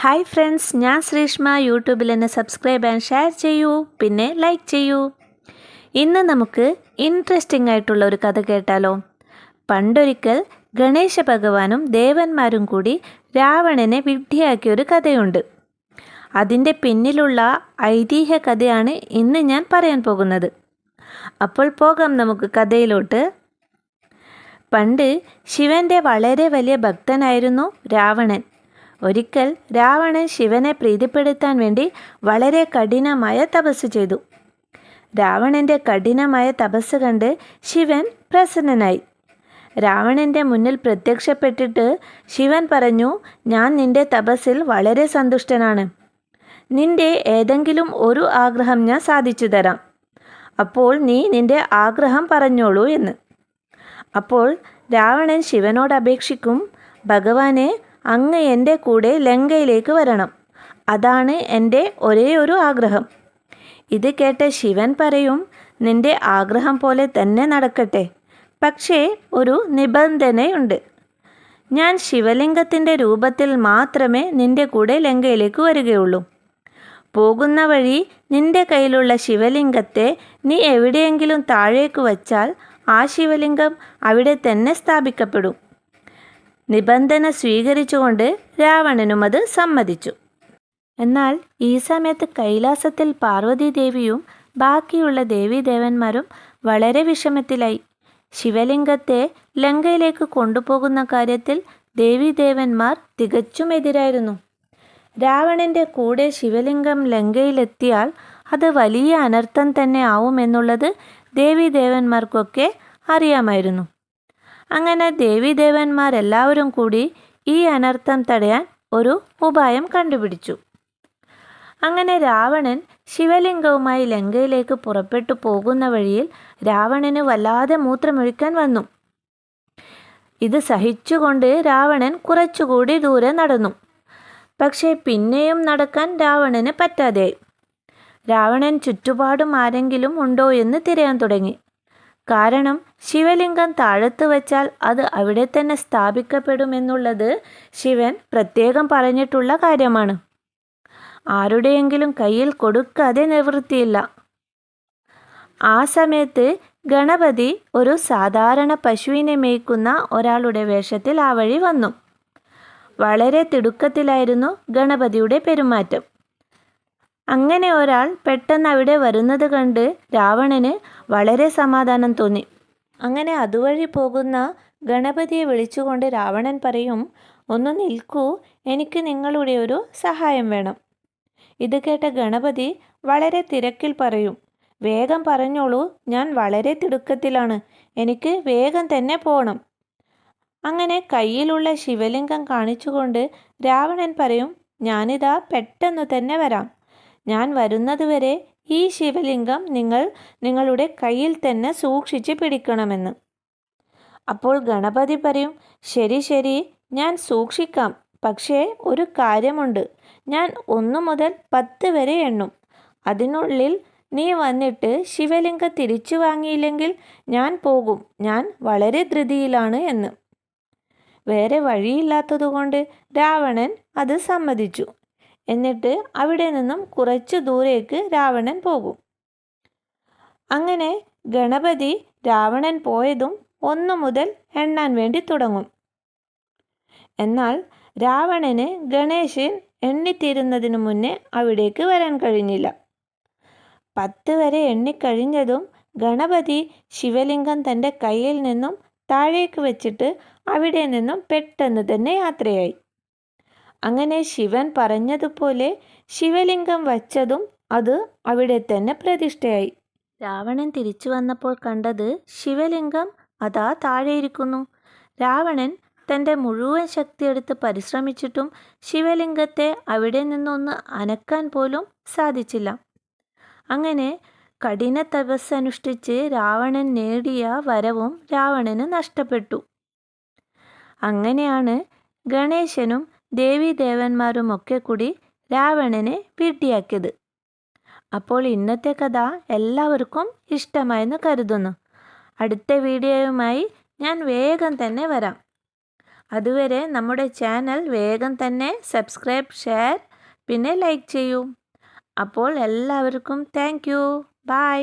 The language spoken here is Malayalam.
ഹായ് ഫ്രണ്ട്സ്, ഞാൻ ശ്രീഷ്മ. യൂട്യൂബിൽ എന്നെ സബ്സ്ക്രൈബ് ആൻഡ് ഷെയർ ചെയ്യൂ, പിന്നെ ലൈക്ക് ചെയ്യൂ. ഇന്ന് നമുക്ക് ഇൻട്രസ്റ്റിംഗ് ആയിട്ടുള്ള ഒരു കഥ കേട്ടാലോ. പണ്ടൊരിക്കൽ ഗണേശ ഭഗവാനും ദേവന്മാരും കൂടി രാവണനെ വിഡ്ഢിയാക്കിയ ഒരു കഥയുണ്ട്. അതിൻ്റെ പിന്നിലുള്ള ഐതിഹ്യ കഥയാണ് ഇന്ന് ഞാൻ പറയാൻ പോകുന്നത്. അപ്പോൾ പോകാം നമുക്ക് കഥയിലോട്ട്. പണ്ട് ശിവൻ്റെ വളരെ വലിയ ഭക്തനായിരുന്നു രാവണൻ. ഒരിക്കൽ രാവണൻ ശിവനെ പ്രീതിപ്പെടുത്താൻ വേണ്ടി വളരെ കഠിനമായ തപസ് ചെയ്തു. രാവണൻ്റെ കഠിനമായ തപസ് കണ്ട് ശിവൻ പ്രസന്നനായി. രാവണൻ്റെ മുന്നിൽ പ്രത്യക്ഷപ്പെട്ടിട്ട് ശിവൻ പറഞ്ഞു, ഞാൻ നിന്റെ തപസ്സിൽ വളരെ സന്തുഷ്ടനാണ്. നിന്റെ ഏതെങ്കിലും ഒരു ആഗ്രഹം ഞാൻ സാധിച്ചു തരാം. അപ്പോൾ നീ നിന്റെ ആഗ്രഹം പറഞ്ഞോളൂ എന്ന്. അപ്പോൾ രാവണൻ ശിവനോട് അപേക്ഷിക്കും, ഭഗവാനെ, അങ്ങ് എൻ്റെ കൂടെ ലങ്കയിലേക്ക് വരണം. അതാണ് എൻ്റെ ഒരേ ഒരു ആഗ്രഹം. ഇത് കേട്ട ശിവൻ പറയും, നിന്റെ ആഗ്രഹം പോലെ തന്നെ നടക്കട്ടെ. പക്ഷേ ഒരു നിബന്ധനയുണ്ട്. ഞാൻ ശിവലിംഗത്തിൻ്റെ രൂപത്തിൽ മാത്രമേ നിന്റെ കൂടെ ലങ്കയിലേക്ക് വരികയുള്ളൂ. പോകുന്ന വഴി നിന്റെ കയ്യിലുള്ള ശിവലിംഗത്തെ നീ എവിടെയെങ്കിലും താഴേക്ക് വച്ചാൽ ആ ശിവലിംഗം അവിടെ തന്നെ സ്ഥാപിക്കപ്പെടും. നിബന്ധന സ്വീകരിച്ചുകൊണ്ട് രാവണനും അത് സമ്മതിച്ചു. എന്നാൽ ഈ സമയത്ത് കൈലാസത്തിൽ പാർവതീദേവിയും ബാക്കിയുള്ള ദേവീദേവന്മാരും വളരെ വിഷമത്തിലായി. ശിവലിംഗത്തെ ലങ്കയിലേക്ക് കൊണ്ടുപോകുന്ന കാര്യത്തിൽ ദേവീദേവന്മാർ തികച്ചും എതിരായിരുന്നു. രാവണൻ്റെ കൂടെ ശിവലിംഗം ലങ്കയിലെത്തിയാൽ അത് വലിയ അനർത്ഥം തന്നെ ആവുമെന്നുള്ളത് ദേവീദേവന്മാർക്കൊക്കെ അറിയാമായിരുന്നു. അങ്ങനെ ദേവീദേവന്മാരെല്ലാവരും കൂടി ഈ അനർത്ഥം തടയാൻ ഒരു ഉപായം കണ്ടുപിടിച്ചു. അങ്ങനെ രാവണൻ ശിവലിംഗവുമായി ലങ്കയിലേക്ക് പുറപ്പെട്ടു പോകുന്ന വഴിയിൽ രാവണന് വല്ലാതെ മൂത്രമൊഴിക്കാൻ വന്നു. ഇത് സഹിച്ചുകൊണ്ട് രാവണൻ കുറച്ചുകൂടി ദൂരെ നടന്നു. പക്ഷേ പിന്നെയും നടക്കാൻ രാവണന് പറ്റാതെയായി. രാവണൻ ചുറ്റുപാടും ആരെങ്കിലും ഉണ്ടോ എന്ന് തിരയാൻ തുടങ്ങി. കാരണം ശിവലിംഗം താഴത്ത് വച്ചാൽ അത് അവിടെ തന്നെ സ്ഥാപിക്കപ്പെടുമെന്നുള്ളത് ശിവൻ പ്രത്യേകം പറഞ്ഞിട്ടുള്ള കാര്യമാണ്. ആരുടെയെങ്കിലും കയ്യിൽ കൊടുക്കാതെ നിവൃത്തിയില്ല. ആ സമയത്ത് ഗണപതി ഒരു സാധാരണ പശുവിനെ മേയ്ക്കുന്ന ഒരാളുടെ വേഷത്തിൽ ആ വഴി വന്നു. വളരെ തിടുക്കത്തിലായിരുന്നു ഗണപതിയുടെ പെരുമാറ്റം. അങ്ങനെ ഒരാൾ പെട്ടെന്ന് അവിടെ വരുന്നത് കണ്ട് രാവണന് വളരെ സമാധാനം തോന്നി. അങ്ങനെ അതുവഴി പോകുന്ന ഗണപതിയെ വിളിച്ചുകൊണ്ട് രാവണൻ പറയും, ഒന്ന് നിൽക്കൂ, എനിക്ക് നിങ്ങളുടെ ഒരു സഹായം വേണം. ഇത് കേട്ട ഗണപതി വളരെ തിരക്കിൽ പറയും, വേഗം പറഞ്ഞോളൂ, ഞാൻ വളരെ തിടുക്കത്തിലാണ്, എനിക്ക് വേഗം തന്നെ പോകണം. അങ്ങനെ കയ്യിലുള്ള ശിവലിംഗം കാണിച്ചുകൊണ്ട് രാവണൻ പറയും, ഞാനിതാ പെട്ടെന്ന് തന്നെ വരാം. ഞാൻ വരുന്നതുവരെ ഈ ശിവലിംഗം നിങ്ങൾ നിങ്ങളുടെ കയ്യിൽ തന്നെ സൂക്ഷിച്ച് പിടിക്കണമെന്ന്. അപ്പോൾ ഗണപതി പറയും, ശരി ശരി, ഞാൻ സൂക്ഷിക്കാം. പക്ഷേ ഒരു കാര്യമുണ്ട്, ഞാൻ 1 മുതൽ 10 വരെ എണ്ണും. അതിനുള്ളിൽ നീ വന്നിട്ട് ശിവലിംഗം തിരിച്ചു വാങ്ങിയില്ലെങ്കിൽ ഞാൻ പോകും. ഞാൻ വളരെ ധൃതിയിലാണ് എന്ന്. വേറെ വഴിയില്ലാത്തതുകൊണ്ട് രാവണൻ അത് സമ്മതിച്ചു. എന്നിട്ട് അവിടെ നിന്നും കുറച്ച് ദൂരേക്ക് രാവണൻ പോകും. അങ്ങനെ ഗണപതി രാവണൻ പോയതും 1 മുതൽ എണ്ണാൻ വേണ്ടി തുടങ്ങും. എന്നാൽ രാവണന് ഗണേശൻ എണ്ണിത്തീരുന്നതിന് മുന്നേ അവിടേക്ക് വരാൻ കഴിഞ്ഞില്ല. 10 വരെ എണ്ണിക്കഴിഞ്ഞതും ഗണപതി ശിവലിംഗം തൻ്റെ കയ്യിൽ നിന്നും താഴേക്ക് വെച്ചിട്ട് അവിടെ നിന്നും പെട്ടെന്ന് തന്നെ യാത്രയായി. അങ്ങനെ ശിവൻ പറഞ്ഞതുപോലെ ശിവലിംഗം വച്ചതും അത് അവിടെ തന്നെ പ്രതിഷ്ഠയായി. രാവണൻ തിരിച്ചു വന്നപ്പോൾ കണ്ടത് ശിവലിംഗം അതാ താഴെയിരിക്കുന്നു. രാവണൻ തൻ്റെ മുഴുവൻ ശക്തിയെടുത്ത് പരിശ്രമിച്ചിട്ടും ശിവലിംഗത്തെ അവിടെ നിന്നൊന്ന് അനക്കാൻ പോലും സാധിച്ചില്ല. അങ്ങനെ കഠിന തപസ്സനുഷ്ഠിച്ച് രാവണൻ നേടിയ വരവും രാവണന് നഷ്ടപ്പെട്ടു. അങ്ങനെയാണ് ഗണേശനും ദേവീദേവന്മാരുമൊക്കെ കൂടി രാവണനെ വിഡ്ഢിയാക്കിയത്. അപ്പോൾ ഇന്നത്തെ കഥ എല്ലാവർക്കും ഇഷ്ടമായെന്ന് കരുതുന്നു. അടുത്ത വീഡിയോയുമായി ഞാൻ വേഗം തന്നെ വരാം. അതുവരെ നമ്മുടെ ചാനൽ വേഗം തന്നെ സബ്സ്ക്രൈബ്, ഷെയർ പിന്നെ ലൈക്ക് ചെയ്യൂ. അപ്പോൾ എല്ലാവർക്കും താങ്ക് യു. ബൈ.